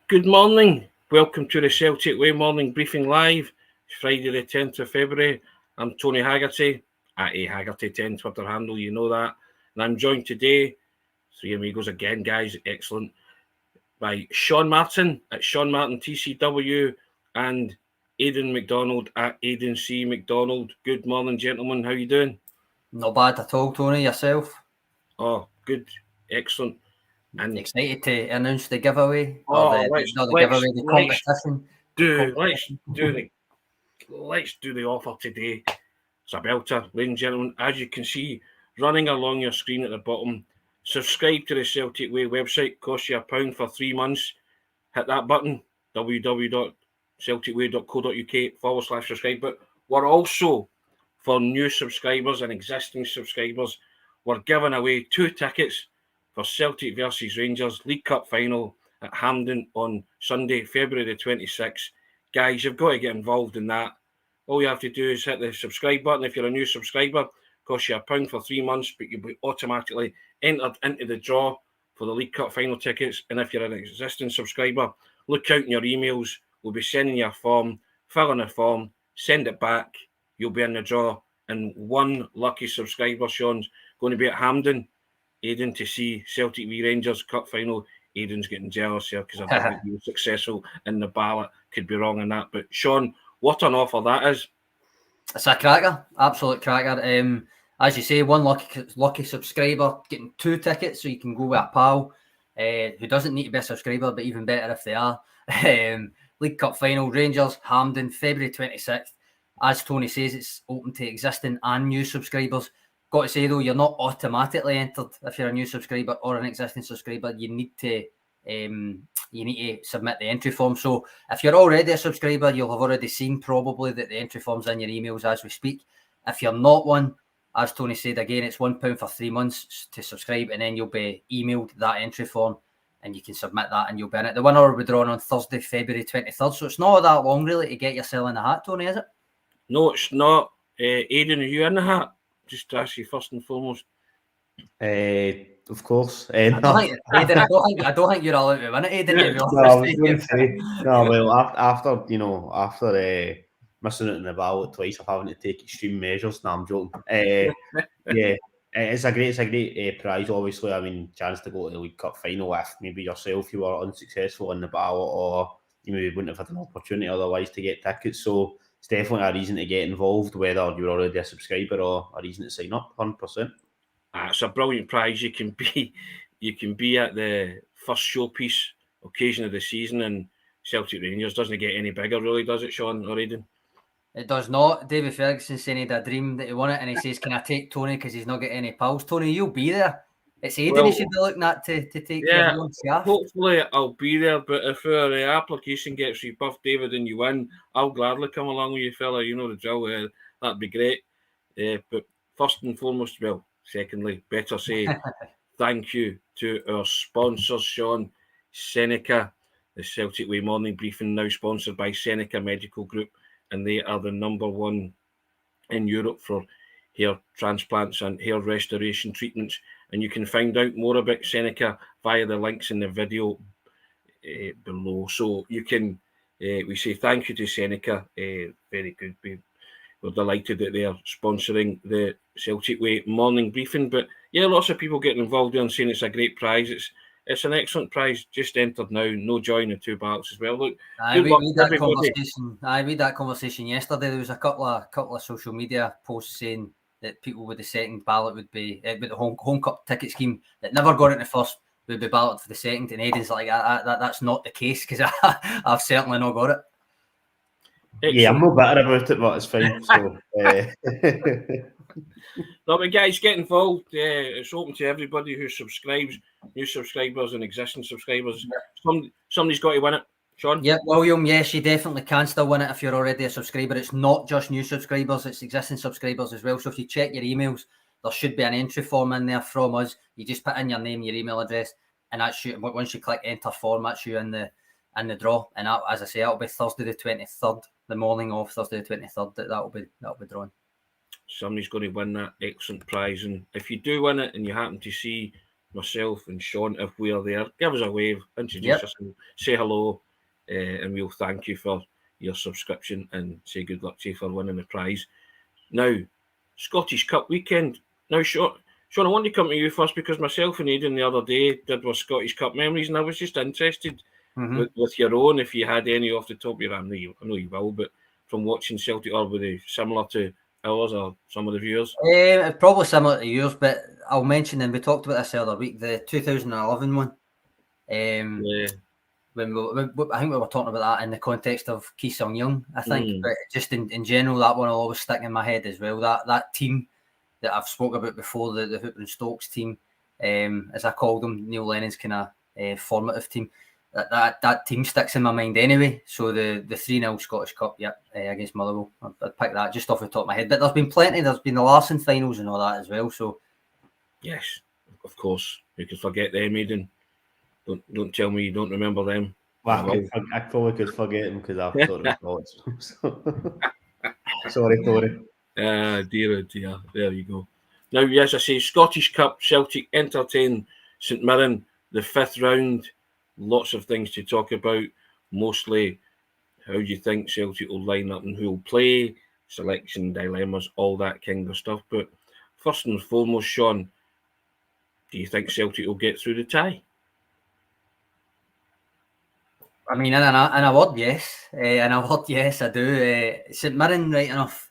Good morning. Welcome to the Celtic Way Morning Briefing Live. It's Friday the 10th of February. I'm Tony Haggerty, at Haggerty10 Twitter handle, you know that. And I'm joined today, three amigos again, guys, excellent, by Sean Martin at Sean Martin TCW and Aidan Macdonald at Aidan C. Macdonald. Good morning, gentlemen. How you doing? Not bad at all, Tony. Yourself? Oh, good. Excellent. And excited to announce the giveaway Let's do the offer today. It's a belter, ladies and gentlemen. As you can see, running along your screen at the bottom, subscribe to the Celtic Way website. Costs you £1 for 3 months. Hit that button, www.celticway.co.uk/subscribe. But we're also, for new subscribers and existing subscribers, we're giving away 2 tickets for Celtic versus Rangers League Cup final at Hampden on Sunday, February the 26th. Guys, you've got to get involved in that. All you have to do is hit the subscribe button. If you're a new subscriber, it costs you £1 for 3 months, but you'll be automatically entered into the draw for the League Cup final tickets. And if you're an existing subscriber, look out in your emails. We'll be sending you a form, fill in a form, send it back. You'll be in the draw. And one lucky subscriber, Sean's going to be at Hampden, Aidan, to see Celtic v Rangers Cup final. Aidan's getting jealous here because I don't think he was successful in the ballot. Could be wrong in that. But Sean, what an offer that is. It's a cracker, absolute cracker. As you say, one lucky subscriber getting 2 tickets, so you can go with a pal who doesn't need to be a subscriber, but even better if they are. League Cup final, Rangers, Hampden, February 26th. As Tony says, it's open to existing and new subscribers. Got to say though, you're not automatically entered if you're a new subscriber or an existing subscriber. You need to submit the entry form. So if you're already a subscriber, you'll have already seen probably that the entry form's in your emails as we speak. If you're not one, as Tony said again, it's £1 for 3 months to subscribe, and then you'll be emailed that entry form and you can submit that and you'll be in it. The winner will be drawn on Thursday, February 23rd. So it's not that long really to get yourself in the hat, Tony, is it? No, it's not. Aidan, are you in the hat? Just to ask you first and foremost. Of course. I don't think you're allowed to win it, Aidan. After missing it in the ballot twice, I'm having to take extreme measures. No, I'm joking. It's a great prize. Obviously, I mean, chance to go to the League Cup final if maybe yourself you were unsuccessful in the ballot, or you maybe wouldn't have had an opportunity otherwise to get tickets. So it's definitely a reason to get involved, whether you're already a subscriber or a reason to sign up. 100%. It's a brilliant prize. You can be at the first showpiece occasion of the season, and Celtic Rangers doesn't get any bigger, really, does it, Sean or Aidan? It does not. David Ferguson saying he had a dream that he won it, and he says, "Can I take Tony because he's not got any pals?" Tony, you'll be there. It's Aidan he should be looking at to take your shaft. Hopefully I'll be there, but if our application gets rebuffed, David, and you win, I'll gladly come along with you, fella. You know the drill. That'd be great. But first and foremost, secondly, better say thank you to our sponsors, Sean. SENECA, the Celtic Way Morning Briefing, now sponsored by SENECA Medical Group, and they are the #1 in Europe for hair transplants and hair restoration treatments. And you can find out more about SENECA via the links in the video below. So you can, we say thank you to SENECA. Very good. We're delighted that they are sponsoring the Celtic Way Morning Briefing. But yeah, lots of people getting involved in saying it's a great prize. It's an excellent prize. Just entered now. No joy in the 2 ballots as well. Look, I read that conversation yesterday. There was a couple of social media posts saying that people with the second ballot would be with the home cup ticket scheme that never got into first would be balloted for the second. And Aidan's like, that's not the case because I've certainly not got it. Excellent. Yeah, I'm not better about it, but it's fine. So, no, but guys, get involved. It's open to everybody who subscribes, new subscribers and existing subscribers. Somebody's got to win it. Sean? Yep, William, yes, you definitely can still win it if you're already a subscriber. It's not just new subscribers, it's existing subscribers as well. So if you check your emails, there should be an entry form in there from us. You just put in your name, your email address, and that's you. Once you click enter form, that's you in the draw. And that, as I say, that'll be Thursday the 23rd, the morning of Thursday the 23rd, that'll be drawn. Somebody's going to win that excellent prize. And if you do win it and you happen to see myself and Sean, if we're there, give us a wave, introduce us, and say hello, and we'll thank you for your subscription and say good luck to you for winning the prize. Now, Scottish Cup weekend. Now, Sean, I want to come to you first because myself and Aidan the other day did our Scottish Cup memories, and I was just interested with your own, if you had any off the top of your head. I know you will, but from watching Celtic, or were they similar to ours or some of the viewers? Probably similar to yours, but I'll mention, and we talked about this the other week, the 2011 one. When I think we were talking about that in the context of Ki Sung-young, I think, but just in general, that one will always stick in my head as well. That team that I've spoken about before, the Hooper and Stokes team, as I called them, Neil Lennon's kind of formative team. That team sticks in my mind anyway. So the 3-0 Scottish Cup, against Motherwell, I'd pick that just off the top of my head. But there's been plenty. There's been the Larson finals and all that as well. So yes, of course, you can forget them, Aidan. Don't tell me you don't remember them. Well, I probably could forget them because I've thought of thoughts. Sorry, Tory. Dear. There you go. Now, as I say, Scottish Cup, Celtic entertain St Mirren, the 5th round. Lots of things to talk about. Mostly, how do you think Celtic will line up and who will play? Selection dilemmas, all that kind of stuff. But first and foremost, Sean, do you think Celtic will get through the tie? I mean, in a word, yes. I do. St Mirren, right enough.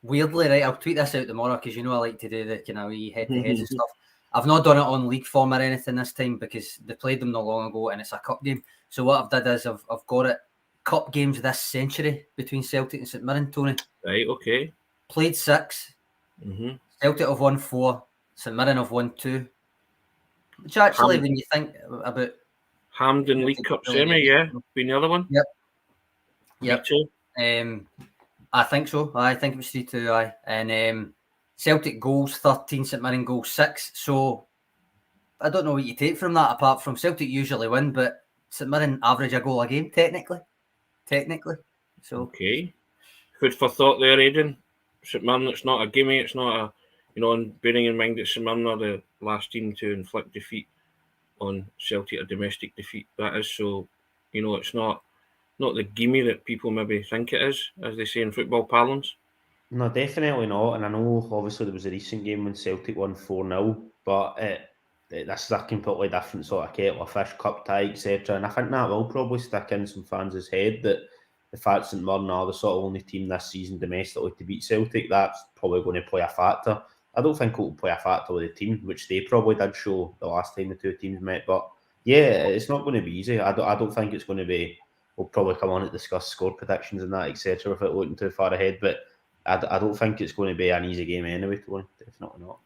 Weirdly, right, I'll tweet this out tomorrow because I like to do the kind of wee head-to-heads and stuff. I've not done it on league form or anything this time because they played them not long ago and it's a cup game. So what I've done is I've got it cup games this century between Celtic and St Mirren, Tony. Right, okay. Played 6. Celtic have won 4. St Mirren have won 2. Which actually, when you think about Hampden League Cup semi, been the other one. Yep. 3-2. I think so. I think it was 3-2. And Celtic goals 13, St Mirren goals 6. So I don't know what you take from that. Apart from Celtic usually win, but St Mirren average a goal a game technically. So okay, food for thought there, Aidan. St Mirren, it's not a gimme. It's not a and bearing in mind that St Mirren are the last team to inflict defeat on Celtic, a domestic defeat that is. So it's not the gimme that people maybe think it is, as they say in football parlance. No, definitely not. And I know obviously there was a recent game when Celtic won 4-0, but this is a completely different sort of kettle of fish, cup tie, etc. And I think that will probably stick in some fans' head that the fact St Mirren are the sort of only team this season domestically to beat Celtic, that's probably going to play a factor. I don't think it will play a factor with the team, which they probably did show the last time the two teams met. But yeah, it's not going to be easy. I don't think it's going to be. We'll probably come on to discuss score predictions and that, etc. without looking too far ahead. But I don't think it's going to be an easy game anyway, Tony. Definitely not.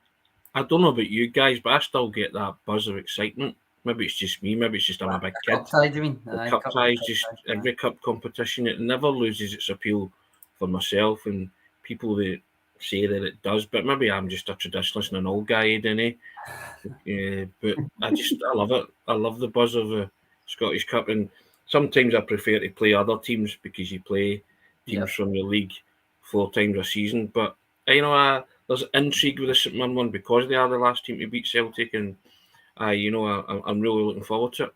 I don't know about you guys, but I still get that buzz of excitement. Maybe it's just me. Maybe it's just I'm a big kid. Cup tie, you mean? Cup tie is just every cup competition. It never loses its appeal for myself and people that say that it does. But maybe I'm just a traditionalist and an old guy, Aidan. But I love it. I love the buzz of the Scottish Cup, and sometimes I prefer to play other teams because you play teams from your league 4 times a season. But there's intrigue with the St Mirren one because they are the last team to beat Celtic, and I'm really looking forward to it.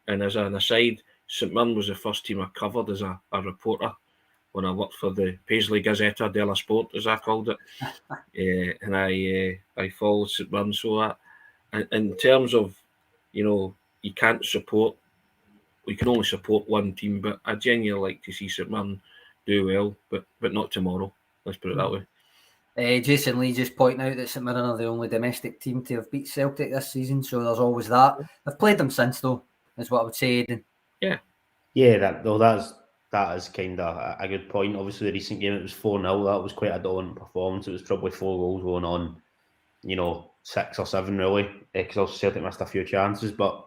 And as an aside, St Mirren was the first team I covered as a reporter when I worked for the Paisley Gazzetta della Sport, as I called it. And I followed St Mirren. So in terms of, you can only support one team, but I genuinely like to see St Mirren do well, but not tomorrow. Let's put it that way. Jason Lee just pointing out that St Mirren are the only domestic team to have beat Celtic this season, so there's always that. I've played them since, though, is what I would say, Aidan. That is kind of a good point. Obviously, the recent game, it was 4-0. That was quite a dominant performance. It was probably 4 goals going on, 6 or 7, really, because also Celtic missed a few chances. But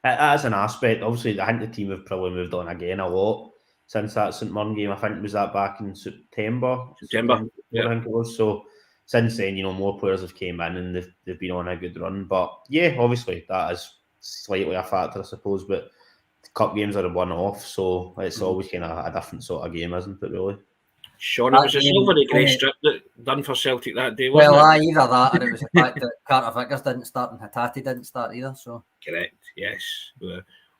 as an aspect, obviously, I think the team have probably moved on again a lot since that St Mirren game. I think was that back in September. I think it was. So since then, more players have came in and they've been on a good run. But yeah, obviously that is slightly a factor, I suppose. But the cup games are a one-off, so it's always kind of a different sort of game, isn't it? Really. Sean, it was a silvery grey strip that done for Celtic that day, wasn't it? Either that or it was the fact that Carter Vickers didn't start and Hatate didn't start either. So correct, yes.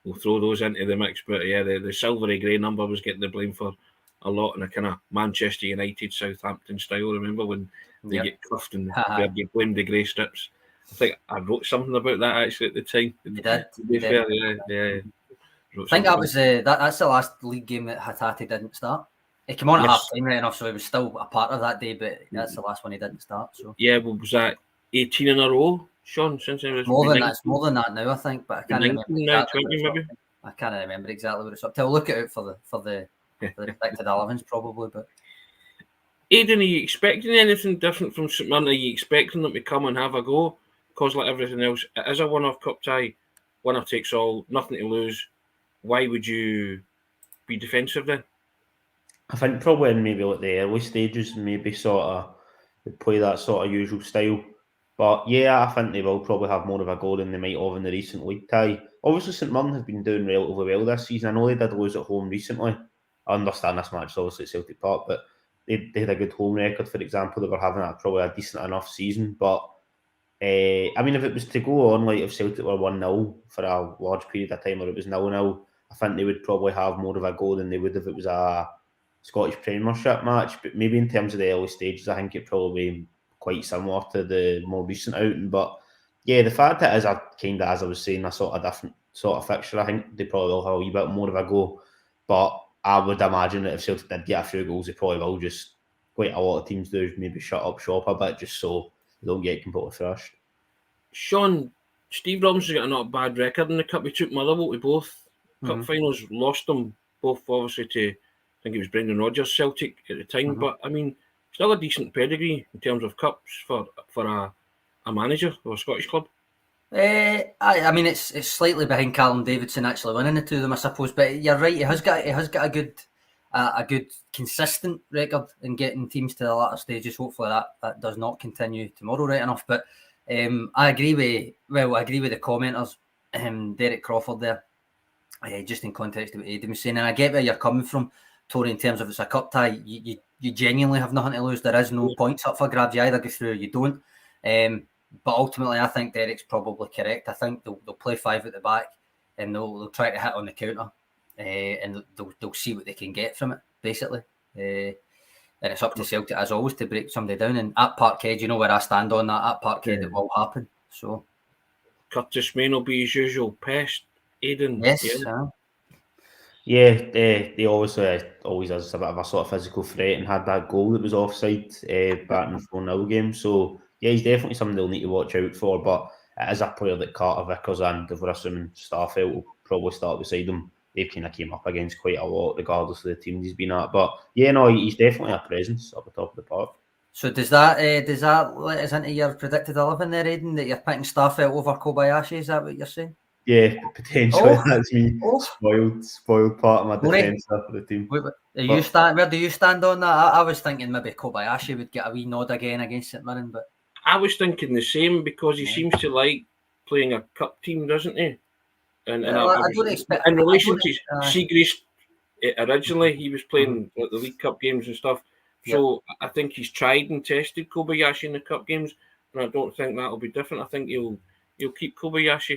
We'll throw those into the mix, but yeah, the silvery grey number was getting the blame for a lot in a kind of Manchester United, Southampton style. Remember when they get cuffed and they blamed the grey strips? I think I wrote something about that actually at the time. You did. To be fair, yeah. I think that was that's the last league game that Hatate didn't start. He came on at half time right enough, so he was still a part of that day, but that's the last one he didn't start. So yeah, well, was that 18 in a row, Sean? Since it was more than that now, I think, but I can't remember. 20 maybe. I can't remember exactly what it's up to. I'll look it out for the expected 11s probably. But Aidan, are you expecting anything different from St Mirren? Are you expecting them to come and have a go? Because like everything else, it is a one-off cup tie, winner takes all, nothing to lose. Why would you be defensive then? I think probably in maybe like the early stages, maybe sort of play that sort of usual style. But yeah, I think they will probably have more of a go than they might have in the recent league tie. Obviously, St Mirren have been doing relatively well this season. I know they did lose at home recently. I understand this match is obviously at Celtic Park, but they had a good home record, for example. They were having probably a decent enough season. But I mean, if it was to go on, like if Celtic were 1-0 for a large period of time, or it was 0-0, I think they would probably have more of a go than they would if it was a Scottish Premiership match. But maybe in terms of the early stages, I think it probably quite similar to the more recent outing. But yeah, the fact that it is a kind of, as I was saying, a sort of different sort of fixture, I think they probably will have a wee bit more of a go. But I would imagine that if Celtic did get a few goals, they probably will just, quite a lot of teams do, maybe shut up shop a bit just so they don't get completely thrashed. Sean, Steve Robinson's got a not bad record in the cup. He took Motherwell to both cup finals, lost them both obviously to, I think it was Brendan Rodgers, Celtic at the time. But I mean, still a decent pedigree in terms of cups for a manager of a Scottish club. I mean, it's slightly behind Callum Davidson actually winning the two of them, I suppose. But you're right, he has got a good consistent record in getting teams to the latter stages. Hopefully that does not continue tomorrow, right enough. But I agree with the commenters, Derek Crawford there. Just in context of what Aidan was saying, and I get where you're coming from, Tony, in terms of it's a cup tie, you genuinely have nothing to lose. There is no points up for grabs. You either go through or you don't. But ultimately, I think Derek's probably correct. I think they'll play 5 at the back and they'll try to hit on the counter, and they'll see what they can get from it, basically. And it's up to Celtic, as always, to break somebody down. And at Parkhead, you know where I stand on that. At Parkhead, it will happen. So Curtis Main will be his usual pest. Aidan. Yes. They obviously always has a bit of a sort of physical threat and had that goal that was offside back in the 4-0 game. So yeah, he's definitely something they'll need to watch out for. But it is a player that Carter Vickers and, if we're assuming Starfelt will probably start beside him, they've kind of came up against quite a lot, regardless of the teams he's been at. But yeah, no, he's definitely a presence up the top of the park. So does that let us into your predicted 11 there, Aidan, that you're picking Starfelt over Kobayashi? Is that what you're saying? Yeah, potentially. That's me. Spoiled part of my defence for the team. Where do you stand on that? I was thinking maybe Kobayashi would get a wee nod again against St Mirren, but I was thinking the same because he seems to like playing a cup team, doesn't he? And I don't expect, in relation to Seagrace, originally he was playing the League Cup games and stuff. So I think he's tried and tested Kobayashi in the cup games, and I don't think that'll be different. I think he'll keep Kobayashi.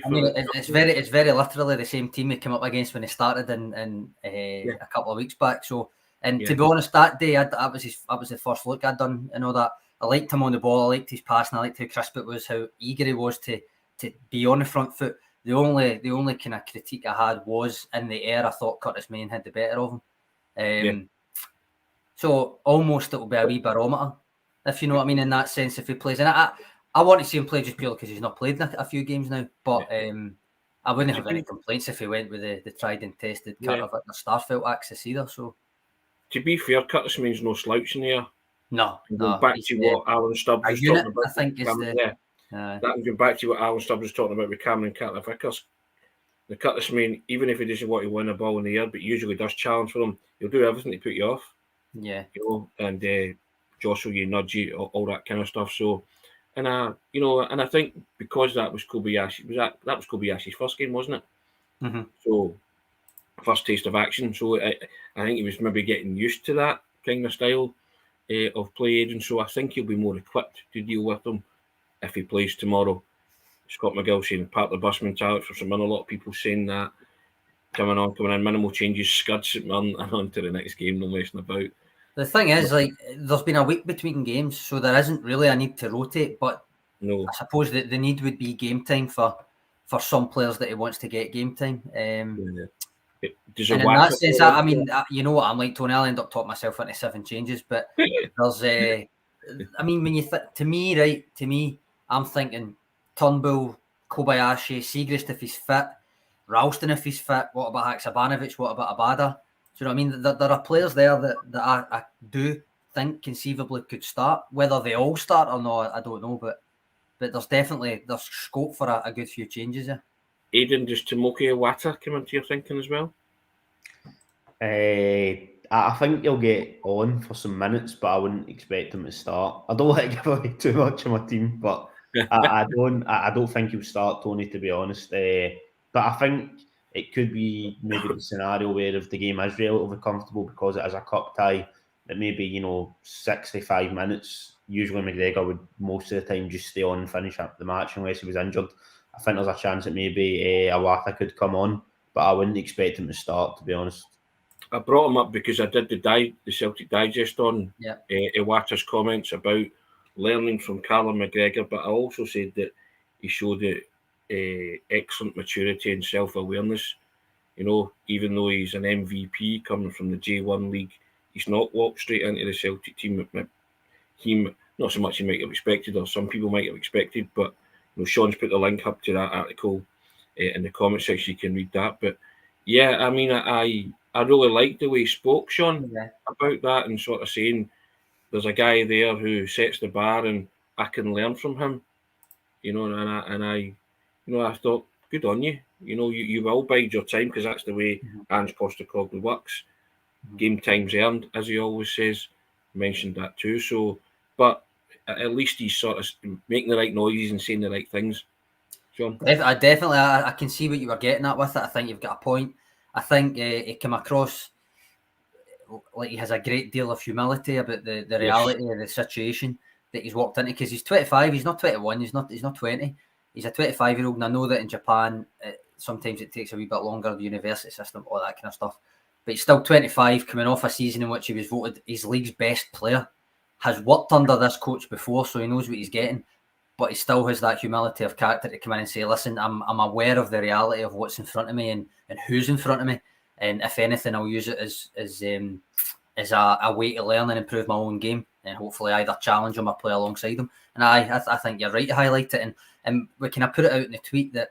It's very literally the same team he came up against when he started in a couple of weeks back. So, and to be honest, that day that was the first look I'd done. I know that I liked him on the ball. I liked his passing. I liked how crisp it was. How eager he was to be on the front foot. The only kind of critique I had was in the air. I thought Curtis Main had the better of him. So almost it will be a wee barometer, if you know what I mean, in that sense. If he plays, and I want to see him play just purely because he's not played in a few games now. But I wouldn't have any complaints if he went with the tried and tested Carter Vickers Starfelt axis either. So to be fair, Curtis Main's no slouch in here. No. Back to what Alan Stubbs was talking about. I think is that would go back to what Alan Stubbs was talking about with Cameron Carter Vickers. The Curtis Main, even if he doesn't want to win a ball in the air, but usually does challenge for him, he'll do everything to put you off. Yeah, and jostle you, nudge you, all that kind of stuff. So, and I think because that was Kobayashi, that was Kobayashi's first game, wasn't it? Mm-hmm. So, first taste of action. So I think he was maybe getting used to that kind of style of play, Aidan. So I think he'll be more equipped to deal with them if he plays tomorrow. Scott McGill saying part of the bus mentality for St Mirren. A lot of people saying that coming in, minimal changes, scuds St Mirren and on to the next game, no messing about. The thing is, like, there's been a week between games, so there isn't really a need to rotate. But no, I suppose that the need would be game time for some players that he wants to get game time. Does and in that sense, I mean, you know what I'm like, Tony. I'll end up talking myself into 7 changes, but there's, I mean, when you to me, I'm thinking Turnbull, Kobayashi, Siegrist if he's fit, Ralston if he's fit. What about Haksabanovic? What about Abada? Do you know what I mean? There are players there that I do think conceivably could start. Whether they all start or not, I don't know, but there's definitely scope for a good few changes there. Aidan, does Tomoki Iwata come into your thinking as well? I think he'll get on for some minutes, but I wouldn't expect him to start. I don't like to give away too much of my team, but I don't think he'll start, Tony, to be honest. But I think it could be maybe the scenario where if the game is relatively comfortable because it is a cup tie, that maybe 65 minutes. Usually McGregor would most of the time just stay on and finish up the match unless he was injured. I think there's a chance that maybe Iwata could come on, but I wouldn't expect him to start, to be honest. I brought him up because I did the Celtic Digest on Iwata's comments about learning from Callum McGregor, but I also said that he showed excellent maturity and self-awareness. Even though he's an MVP coming from the J1 league, he's not walked straight into the Celtic team. Not so much he might have expected, or some people might have expected, but Sean's put the link up to that article in the comment section. You can read that. But yeah, I mean, I really liked the way he spoke, Sean, about that, and sort of saying there's a guy there who sets the bar and I can learn from him. I thought, good on you. You will bide your time because that's the way Ange Postecoglou works. Game time's earned, as he always says. Mentioned that too. So, but at least he's sort of making the right noises and saying the right things. John? I can see what you were getting at with it. I think you've got a point. I think he came across like he has a great deal of humility about the reality of the situation that he's walked into, because he's 25, he's not 21, he's not 20. He's a 25-year-old, and I know that in Japan, sometimes it takes a wee bit longer, the university system, all that kind of stuff. But he's still 25, coming off a season in which he was voted his league's best player, has worked under this coach before, so he knows what he's getting. But he still has that humility of character to come in and say, listen, I'm aware of the reality of what's in front of me and who's in front of me. And if anything, I'll use it as a way to learn and improve my own game, and hopefully either challenge him or play alongside him. And I think you're right to highlight it. And we can put it out in the tweet that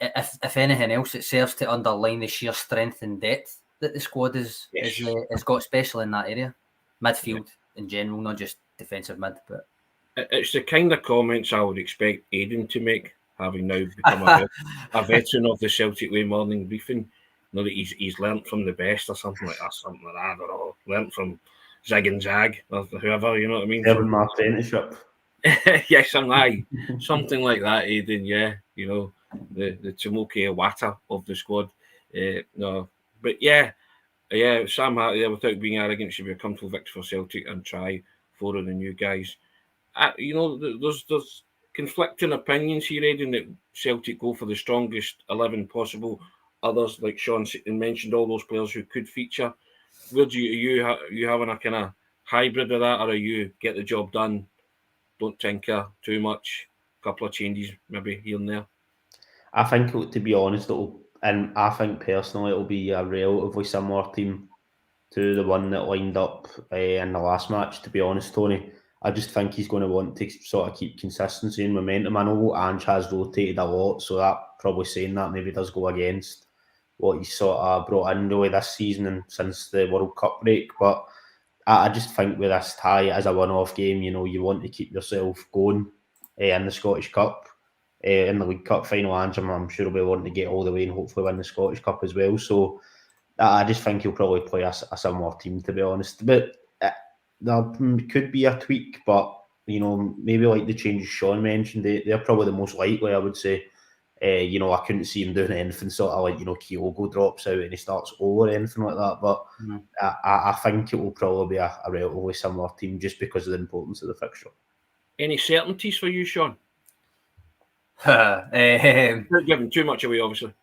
if anything else, it serves to underline the sheer strength and depth that the squad has got, especially in that area. Midfield in general, not just defensive mid. But it's the kind of comments I would expect Aidan to make, having now become a veteran of the Celtic Way morning briefing. That he's learnt from the best or something like that. I don't know. Learnt from Zig and Zag or whoever, you know what I mean? Having my apprenticeship. Yes, something like that, Aidan. Yeah, the Tomoki Iwata of the squad. No, but yeah, Sam Hartley, without being arrogant, should be a comfortable victory for Celtic and try 4 of the new guys. There's conflicting opinions here, Aidan, that Celtic go for the strongest 11 possible. Others, like Sean mentioned, all those players who could feature. Where do you having a kind of hybrid of that, or are you get the job done, don't tinker too much, a couple of changes maybe here and there? I think, to be honest, I think personally it'll be a relatively similar team to the one that lined up in the last match, to be honest, Tony. I just think he's going to want to sort of keep consistency and momentum. I know Ange has rotated a lot, so that probably saying that maybe does go against what he's sort of brought in really this season and since the World Cup break. But I just think with this tie as a one-off game, you want to keep yourself going in the Scottish Cup, in the League Cup final. I'm sure he'll be wanting to get all the way and hopefully win the Scottish Cup as well. So I just think he'll probably play a similar team, to be honest. But there could be a tweak, but maybe like the changes Sean mentioned, they're probably the most likely, I would say. I couldn't see him doing anything sort of like, Kyogo drops out and he starts over or anything like that. But I think it will probably be a relatively similar team just because of the importance of the fixture. Any certainties for you, Sean? Not giving too much away, obviously.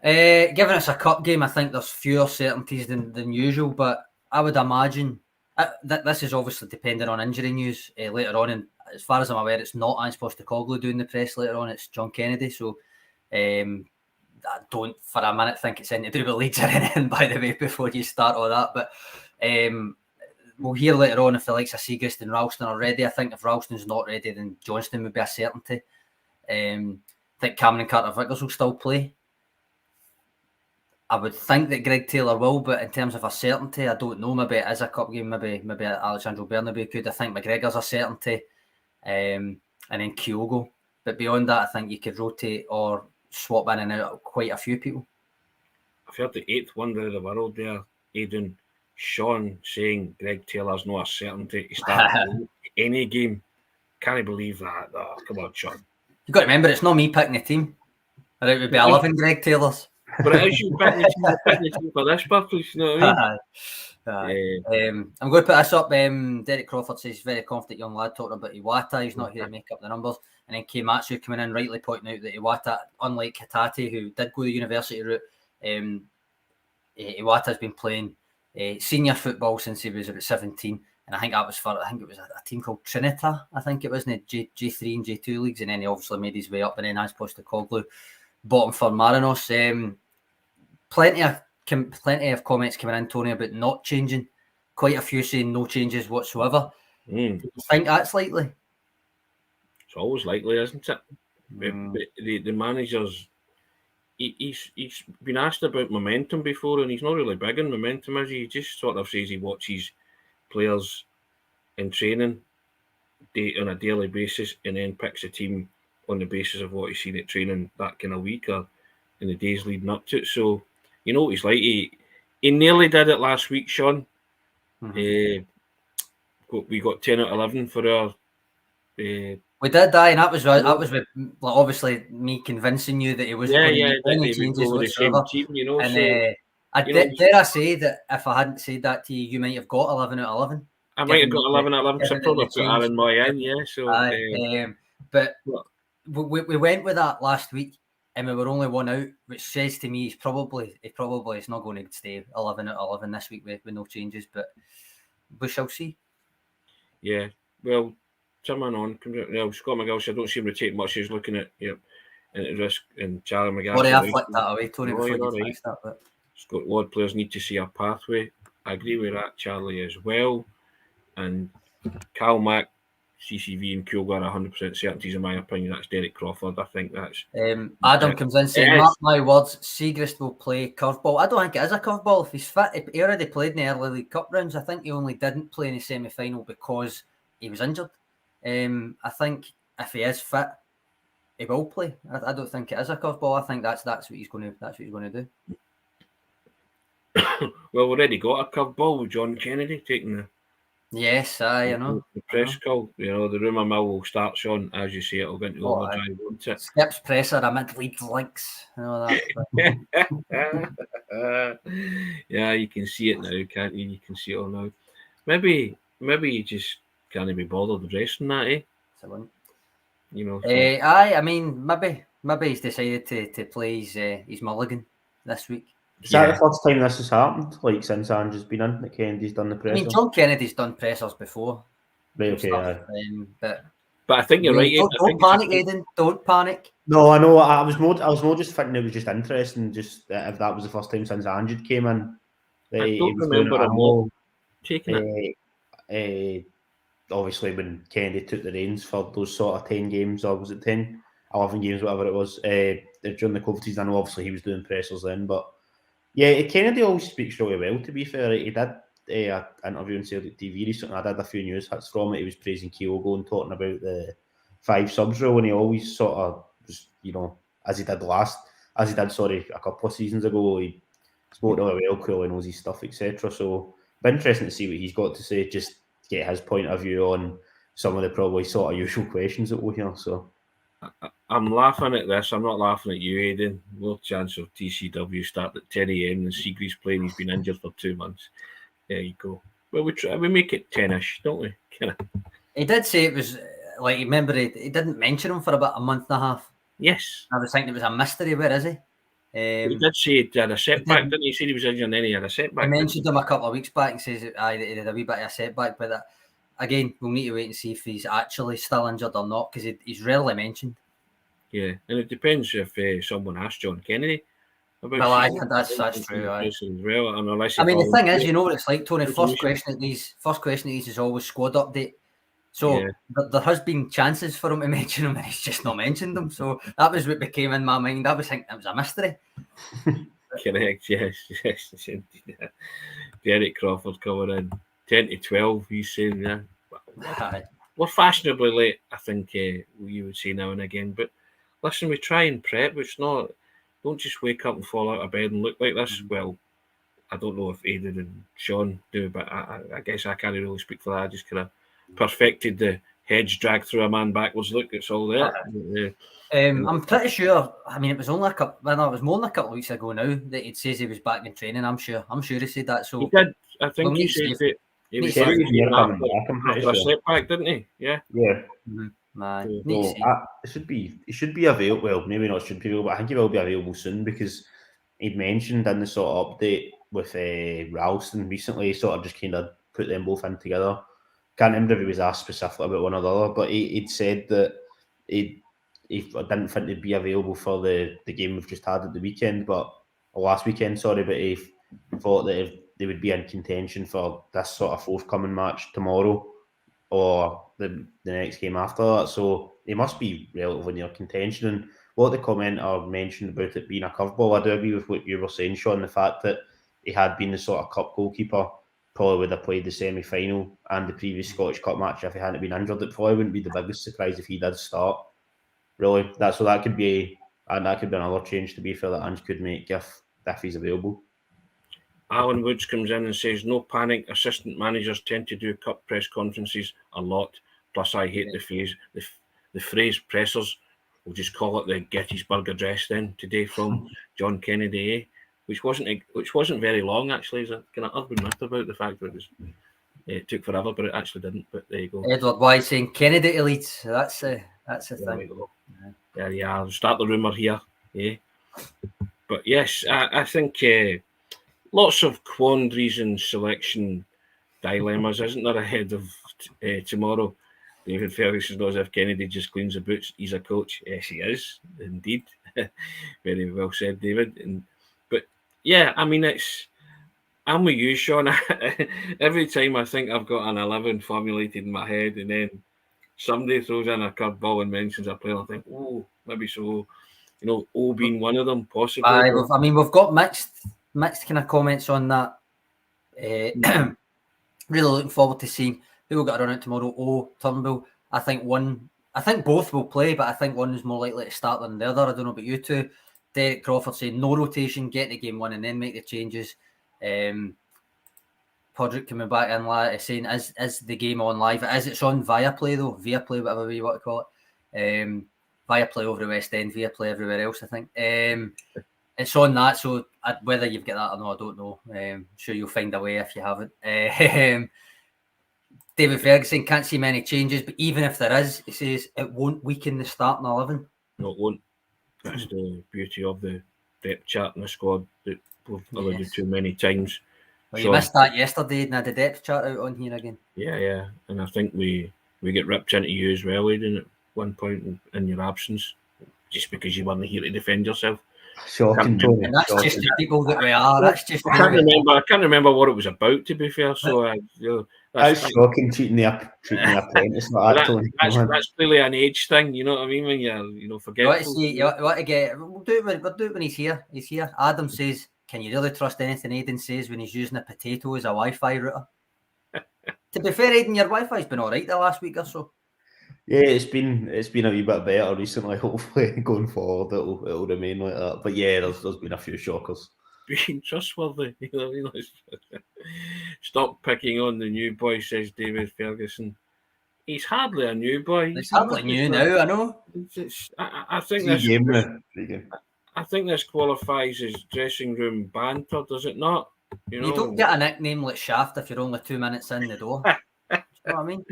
Given it's a cup game, I think there's fewer certainties than usual, but I would imagine that this is obviously dependent on injury news later on, and as far as I'm aware, it's not Ange Postecoglou doing the press later on, it's John Kennedy, so I don't for a minute think it's anything to do with Leeds or anything, by the way, before you start all that, but we'll hear later on if the likes of Siegrist and Ralston are ready. I think if Ralston's not ready, then Johnston would be a certainty. I think Cameron Carter-Vickers will still play. I would think that Greg Taylor will, but in terms of a certainty, I don't know. Maybe it is a cup game. Maybe Alexandro Bernabeu could. I think McGregor's a certainty, and then Kyogo. But beyond that, I think you could rotate or swap in and out of quite a few people. I've heard the 8th wonder of the world there, Aidan, Sean saying Greg Taylor's not a certainty to start any game. Can't believe that. Oh, come on, Sean. You've got to remember, it's not me picking the team. Or it would be 11 Greg Taylors. But it is you picking the team for this purpose, you know what I mean? I'm going to put this up. Derek Crawford says he's very confident young lad talking about Iwata. He's not here to make up the numbers. And then Keimatsu coming in, rightly pointing out that Iwata, unlike Hatate, who did go the university route, Iwata's been playing senior football since he was about 17. And I think it was a team called Trinita, I think it was, in the J3 and J2 leagues. And then he obviously made his way up, and then Ange Postecoglou bought him for Marinos. Plenty of comments coming in, Tony, about not changing. Quite a few saying no changes whatsoever. Do you think that's likely? It's always likely, isn't it? The manager's he's been asked about momentum before, and he's not really big on momentum, is he? He just sort of says he watches players in training on a daily basis and then picks a team on the basis of what he's seen at training that kind of week or in the days leading up to it. So you know what he's like. He nearly did it last week, Sean. We got 10 out of 11 for our. We did, and that was with, obviously me convincing you that he wasn't going to make any changes whatsoever. Team, you know, dare I say that if I hadn't said that to you, you might have got 11 out of 11. I might have got 11 out of 11 because I probably put Aaron Moy in, yeah. So, but we went with that last week, and we were only one out, which says to me he probably is not going to stay 11 out of 11 this week with no changes, but we shall see. Yeah, well, someone on. Scott McGill, I don't see him rotate much. He's looking at risk, and Charlie McGill. Sorry, I flicked that away, Tony, before you fixed that. But Scott Ward players need to see a pathway. I agree with that, Charlie, as well. And Cal Mack, CCV and Kyogo are 100% certainties, in my opinion. That's Derek Crawford. I think that's... Adam comes in saying, mark my words, Siegrist will play curveball. I don't think it is a curveball. If he's fit, he already played in the early League Cup rounds. I think he only didn't play in the semi-final because he was injured. I think if he is fit, he will play. I don't think it is a curveball. I think that's what he's going to do. Well, we already got a curveball with John Kennedy taking the... Yes, the press call. You know, the rumour mill will start, Sean, as you say, it'll go into overdrive, won't it? Skips presser amid league links and all that. Yeah, you can see it now, can't you? You can see it all now. Maybe you just can't be bothered addressing that, eh? You know. I mean, maybe he's decided to play his mulligan this week. Is that the first time this has happened? Like since Ange has been in, that Kennedy's done the presser? I mean, John Kennedy's done pressers before. Right, okay, but I think you're right. Don't panic, Aidan. Don't panic. No, I know. I was more just thinking it was just interesting, just if that was the first time since Ange came in. I don't remember him taking it. Obviously, when Kennedy took the reins for those sort of 10 games, or was it 10, 11 games, whatever it was, during the COVID season, I know obviously he was doing pressers then, but yeah, Kennedy always speaks really well, to be fair. He did an interview on Celtic TV recently. I did a few news hits from it. He was praising Kyogo and talking about the 5 subs rule, and he always sort of was, you know, as he did a couple of seasons ago, he spoke really well, clearly knows his stuff, etc. So it'll be interesting to see what he's got to say, just to get his point of view on some of the probably sort of usual questions that we'll hear. So I'm laughing at this. I'm not laughing at you, Aidan. No chance of TCW start at 10 a.m. and Seagreaves playing. He's been injured for 2 months. There you go. Well, we make it 10ish, don't we? He did say it was like, remember, he didn't mention him for about a month and a half. Yes. I was thinking it was a mystery. Where is he? He did say he had a setback, didn't he? He said he was injured and then he had a setback. I mentioned him a couple of weeks back and says that he had a wee bit of a setback, but again, we'll need to wait and see if he's actually still injured or not, because he's rarely mentioned. Yeah, and it depends if someone asked John Kennedy about. Well, that's true. As well. I mean, the thing is, you know what it's like, Tony. First question at these is always squad update. So there has been chances for him to mention him, and he's just not mentioned them. So that was what became in my mind. I was thinking it was a mystery. Correct. Yes. Derek Crawford coming in 10 to 12. He's saying, yeah, we're fashionably late. I think you would say now and again. But listen, we try and prep. It's not. Don't just wake up and fall out of bed and look like this. Well, I don't know if Aidan and Sean do, but I guess I can't really speak for that. I just kind of perfected the hedge drag through a man backwards look. It's all there. I'm pretty sure. I mean, it was only it was more than a couple of weeks ago now that he says he was back in training. I'm sure he said that. So he did. I think he said that he was after a setback, didn't he? Yeah. Mm-hmm. Man, he should be available. Well, maybe not should be available, but I think he will be available soon, because he'd mentioned in the sort of update with Ralston recently, he sort of just kind of put them both in together. Can't remember if he was asked specifically about one or the other, but he'd said that he didn't think he'd be available for the game we've just had at the weekend, but last weekend, sorry, but he thought that if they would be in contention for this sort of forthcoming match tomorrow or the next game after that. So he must be relatively near contention. And what the commenter mentioned about it being a curveball, I do agree with what you were saying, Sean, the fact that he had been the sort of cup goalkeeper, probably would have played the semi-final and the previous Scottish Cup match if he hadn't been injured. It probably wouldn't be the biggest surprise if he did start. Really, that could be another change, to be fair, that Ange could make if he's available. Alan Woods comes in and says, "No panic. Assistant managers tend to do cup press conferences a lot. Plus, I hate the phrase pressers. We'll just call it the Gettysburg Address then today from John Kennedy, which wasn't very long actually. There's a kind of urban myth about the fact that it took forever, but it actually didn't. But there you go. Edward Wise saying Kennedy to Leeds. That's the thing. Yeah. I'll start the rumour here. Yeah. But yes, I think lots of quandaries and selection dilemmas, isn't there, ahead of tomorrow? David Ferguson knows if Kennedy just cleans the boots, he's a coach. Yes, he is, indeed. Very well said, David. But yeah, I mean, I'm with you, Sean. Every time I think I've got an 11 formulated in my head, and then somebody throws in a curveball and mentions a player, I think, oh, maybe so. You know, O being one of them, possibly. I mean, we've got mixed kind of comments on that. Really looking forward to seeing who will get a run out tomorrow. O, Turnbull. I think both will play, but I think one is more likely to start than the other. I don't know about you two. Derek Crawford saying no rotation, get the game one and then make the changes. Podrick coming back in saying is the game on live? It's on Viaplay though. Viaplay, whatever you want to call it. Viaplay over the West End, Viaplay everywhere else, I think. It's on that, so whether you've got that or not, I don't know. I'm sure you'll find a way if you haven't. David Ferguson can't see many changes, but even if there is, he says it won't weaken the starting 11. No, it won't. That's the beauty of the depth chart in the squad that we've alluded to many times. Well, you missed that yesterday, and I had the depth chart out on here again. Yeah, and I think we get ripped into you as well, Aidan, at one point in your absence, just because you weren't here to defend yourself. Shocking, Tony. And that's just the people that we are. That's just. I can't remember what it was about, to be fair. So that's shocking, cheating the apprentice. That's clearly an age thing. You know what I mean? When you're forgetful. You want to get. We'll do it when he's here. He's here. Adam says, "Can you really trust anything Aidan says when he's using a potato as a Wi-Fi router?" To be fair, Aidan, your Wi-Fi's been all right the last week or so. Yeah, it's been a wee bit better recently. Hopefully, going forward, it'll remain like that. But yeah, there's been a few shockers. Being trustworthy, Stop picking on the new boy, says David Ferguson. he's hardly a new boy. It's hardly new now, I know. I think this qualifies as dressing room banter, does it not? You don't get a nickname like Shaft if you're only 2 minutes in the door. You know what I mean?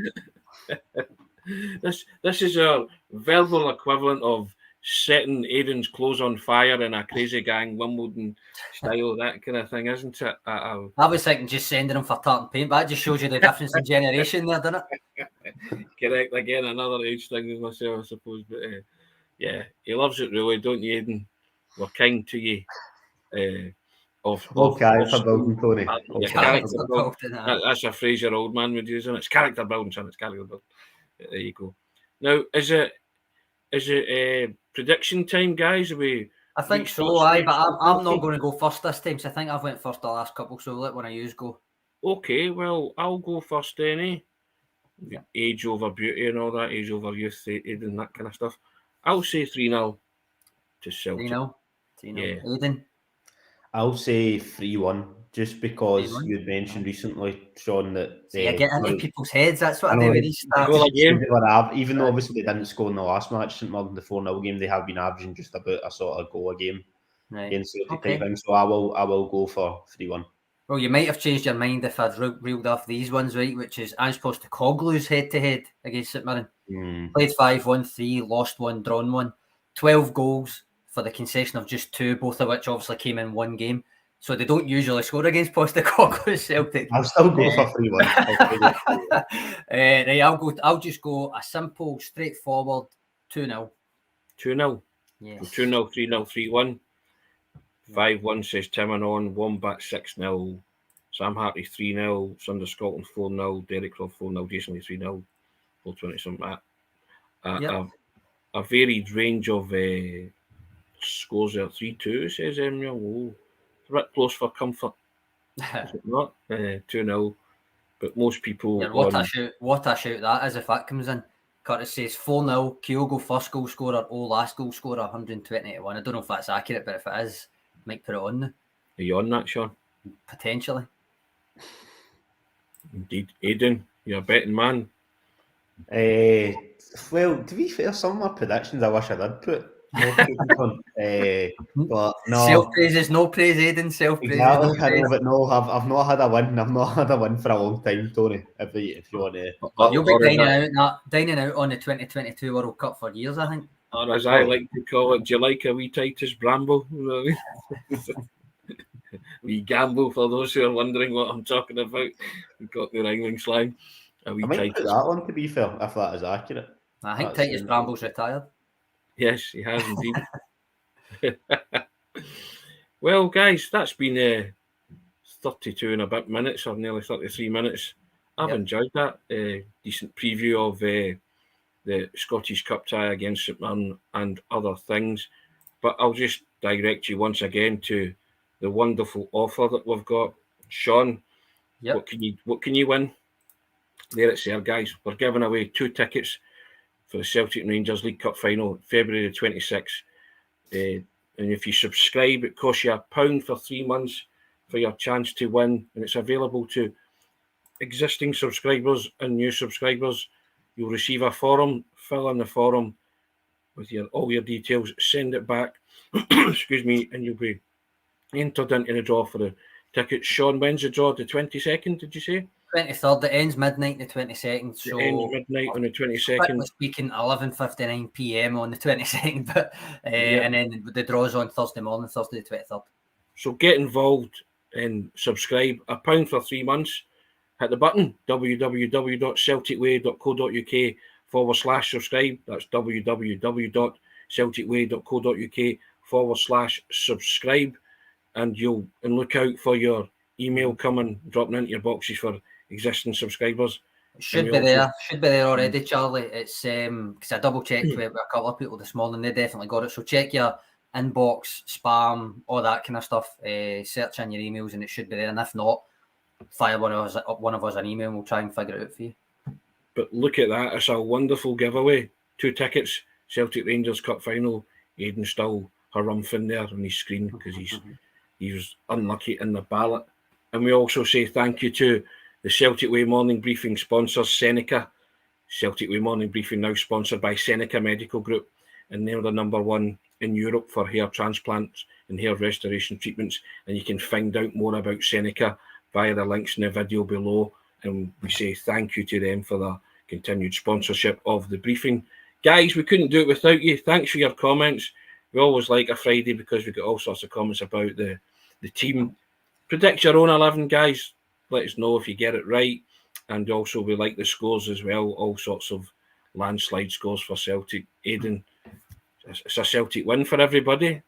This is our verbal equivalent of setting Aidan's clothes on fire in a Crazy Gang Wimbledon style, that kind of thing, isn't it? I was thinking just sending him for tartan paint, but that just shows you the difference in generation there, doesn't it? Correct. Again, another age thing with myself, I suppose. But yeah, he loves it really, don't you, Aidan? We're kind to you. For building, Tony. That's a phrase your old man would use, and it's character building, son. It's character building. There you go. Now, is it prediction time, guys? I think so, but I'm not going to go first this time, so I think I've went first the last couple, so let one of you go. Okay, well, I'll go first, then. Age over beauty and all that, age over youth, Aidan, that kind of stuff. I'll say 3-0 to Celtic. 3-0? Yeah. Aidan? I'll say 3-1, just because you had mentioned recently, Sean, that get into people's heads. That's what I do with these stats. Even though obviously they didn't score in the last match, St Mirren, the 4-0 game, they have been averaging just about a sort of goal a game against Celtic type thing. So I will go for 3-1. Well, you might have changed your mind if I'd reeled off these ones, right? Which is Ange Postecoglou's head-to-head against St Mirren. Played 5-1-3, lost 1, drawn 1. 12 goals for the concession of just 2, both of which obviously came in one game. So they don't usually score against Postecoglou's Celtic. I'll still go for 3-1. Right, I'll just go a simple, straightforward 2-0. 2-0? Yes. 2-0, 3-0, 3-1. 5-1 says Tim and on, Wombat 6-0, Sam Hartley 3-0, Sunder Scotland 4-0, Derek Croft 4-0, Jason Lee 3-0, 420 something like that. A varied range of scores there. 3-2 says Young. It's a bit close for comfort. Is it not? 2-0. But most people. Yeah, what a shout that is if that comes in. Curtis says 4-0, Kyogo first goal scorer, last goal scorer, 120-1. I don't know if that's accurate, but if it is, might put it on there. Are you on that, Sean? Potentially. Indeed. Aidan, you're a betting man. Well, to be fair, some of my predictions I wish I did put more but no. Self-praise is no praise, Aidan. Self-praise exactly, is no praise. But no, I've not had a win. I've not had a win for a long time, Tony. If you want to, you'll be dining out on the 2022 World Cup for years, I think. Or as I like to call it, do you like a wee Titus Bramble? We gamble, for those who are wondering what I'm talking about. We've got the rhyming slang. I might put that on, to be fair, if that is accurate. I think Titus Bramble's retired. Yes, he has indeed. Well, guys, that's been 32 and a bit minutes, or nearly 33 minutes. I've enjoyed that. Decent preview of the Scottish Cup tie against St Mirren and other things. But I'll just direct you once again to the wonderful offer that we've got. Sean, what can you win? There it's there, guys. We're giving away 2 tickets for the Celtic and Rangers League Cup final, February the 26th. And if you subscribe, it costs you £1 for 3 months for your chance to win. And it's available to existing subscribers and new subscribers. You'll receive a form, fill in the form with all your details, send it back, excuse me, and you'll be entered into the draw for the tickets. Sean, when's the draw? The 22nd, did you say? 23rd. It ends midnight the 22nd. So it ends midnight on the 22nd. Speaking 11:59 p.m. on the 22nd, but and then the draw's on Thursday morning, Thursday the 23rd. So get involved and subscribe. £1 for 3 months. Hit the button, www.celticway.co.uk/subscribe. That's www.celticway.co.uk/subscribe. And look out for your email coming, dropping into your boxes for existing subscribers. It should be there. Should be there already, Charlie. It's because I double checked with a couple of people this morning. They definitely got it. So check your inbox, spam, all that kind of stuff. Search in your emails, and it should be there. And if not, fire one of us an email, and we'll try and figure it out for you. But look at that! It's a wonderful giveaway. 2 tickets, Celtic Rangers Cup final. Aidan still harumphing there on his screen because he was unlucky in the ballot. And we also say thank you to the Celtic Way morning briefing sponsors, SENECA. Celtic Way Morning Briefing now sponsored by SENECA Medical Group, and they're the #1 in Europe for hair transplants and hair restoration treatments. And you can find out more about SENECA via the links in the video below. And we say thank you to them for their continued sponsorship of the briefing. Guys, we couldn't do it without you. Thanks for your comments. We always like a Friday because we get all sorts of comments about the team. Predict your own 11, guys. Let us know if you get it right. And also we like the scores as well. All sorts of landslide scores for Celtic. Aidan, it's a Celtic win for everybody.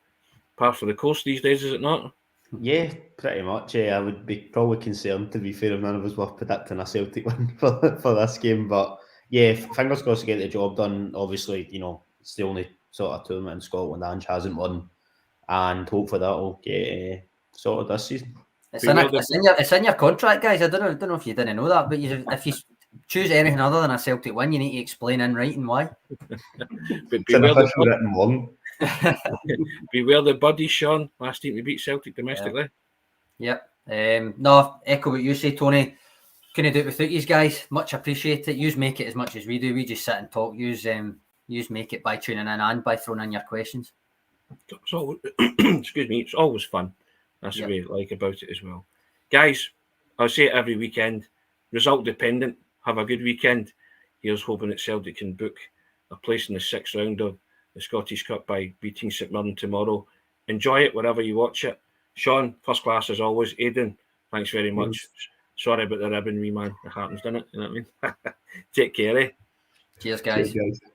Par for the course these days, is it not? Yeah, pretty much. I would be probably concerned, to be fair, if none of us were predicting a Celtic win for this game. But yeah, fingers crossed to get the job done. Obviously, it's the only sort of tournament in Scotland Ange hasn't won, and hopefully that'll get sorted this season. It's in your contract, guys. I don't know if you didn't know that, but if you choose anything other than a Celtic win, you need to explain in writing why. It's an official written one. Beware the buddies, Sean. Last team to beat Celtic domestically. Yep. No, echo what you say, Tony. Couldn't do it without you guys. Much appreciate it. Yous make it as much as we do. We just sit and talk. Yous make it by tuning in and by throwing in your questions. So, excuse me, it's always fun. That's what we like about it as well. Guys, I'll say it every weekend. Result dependent. Have a good weekend. Here's hoping that Celtic can book a place in the 6th round of the Scottish Cup by beating St Mirren tomorrow. Enjoy it wherever you watch it. Sean, first class as always. Aidan, thanks very much. Sorry about the ribbon, wee man. It happens, doesn't it? You know what I mean? Take care, eh? Cheers, guys. Cheers, guys.